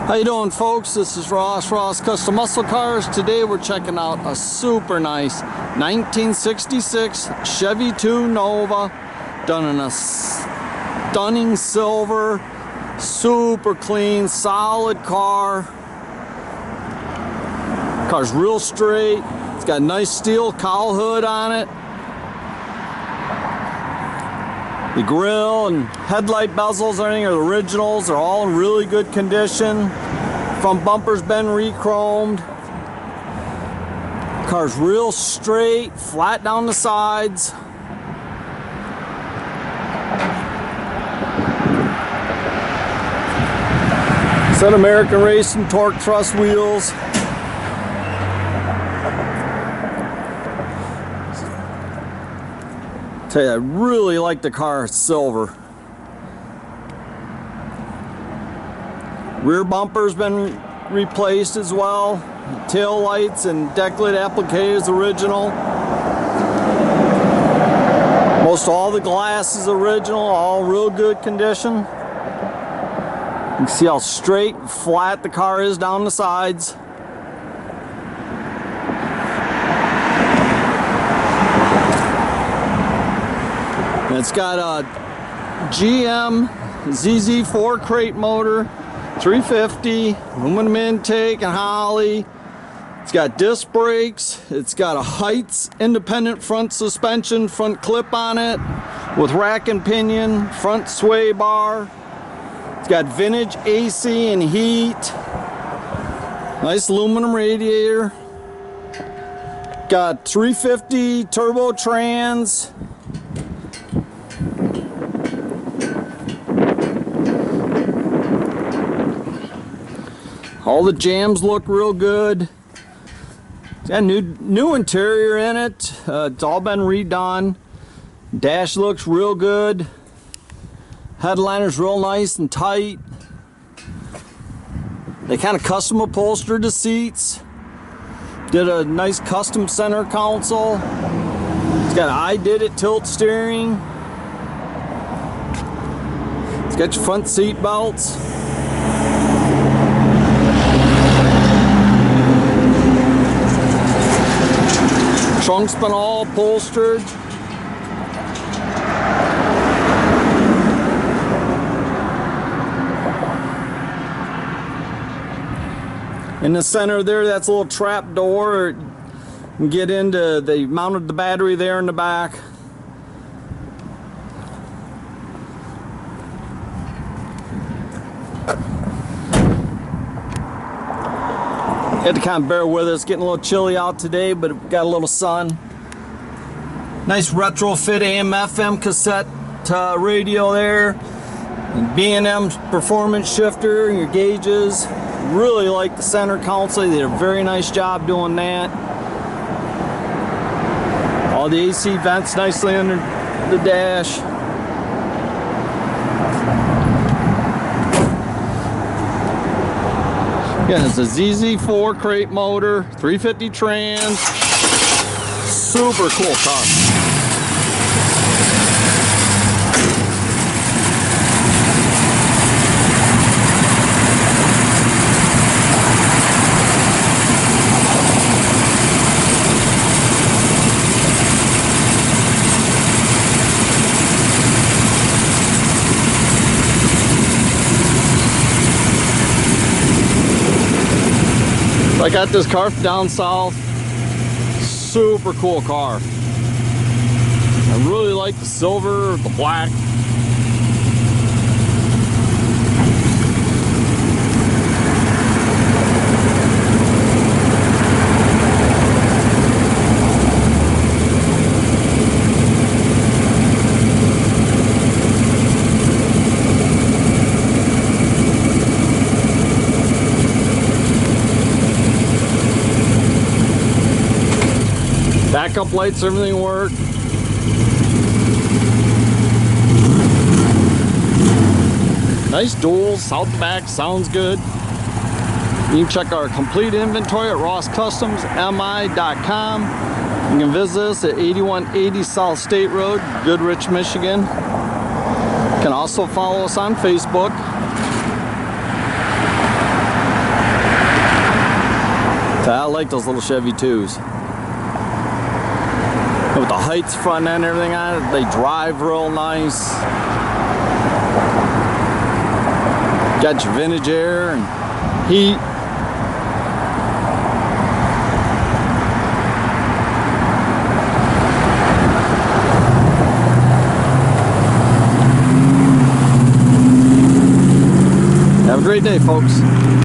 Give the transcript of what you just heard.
How you doing, folks? This is Ross Custom Muscle Cars. Today we're checking out a super nice 1966 Chevy II Nova, done in a stunning silver, super clean, solid car. Car's real straight. It's got a nice steel cowl hood on it. The grill and headlight bezels, everything are originals. They're all in really good condition. Front bumper's been re-chromed. Car's real straight, flat down the sides. Set American Racing torque truss wheels. Tell you, I really like the car. It's silver. Rear bumper's been replaced as well. Tail lights and deck lid applique is original. Most all the glass is original, all real good condition. You can see how straight and flat the car is down the sides. It's got a GM ZZ4 crate motor, 350, aluminum intake and Holly. It's got disc brakes. It's got a Heights independent front suspension, front clip on it with rack and pinion, front sway bar. It's got vintage AC and heat. Nice aluminum radiator. Got 350 turbo trans. All the jams look real good. It's got new interior in it. It's all been redone. Dash looks real good. Headliner's real nice and tight. They kind of custom upholstered the seats. Did a nice custom center console. It's got an IDIDIT tilt steering. It's got your front seat belts. Trunk's been all upholstered. In the center there, that's a little trap door. You can get into, they mounted the battery there in the back. You had to kind of bear with us, getting a little chilly out today, but it got a little sun. Nice retrofit AM/FM cassette radio there. B&M performance shifter, your gauges. Really like the center console. They did a very nice job doing that. All the AC vents nicely under the dash. Again, it's a ZZ4 crate motor, 350 trans, super cool car. I got this car down south. Super cool car. I really like the silver, the black. Backup lights, everything worked. Nice duals, out the back, sounds good. You can check our complete inventory at rosscustomsmi.com. You can visit us at 8180 South State Road, Goodrich, Michigan. You can also follow us on Facebook. I like those little Chevy IIs. With the Heights front end and everything on it, they drive real nice. Got your vintage air and heat. Have a great day, folks.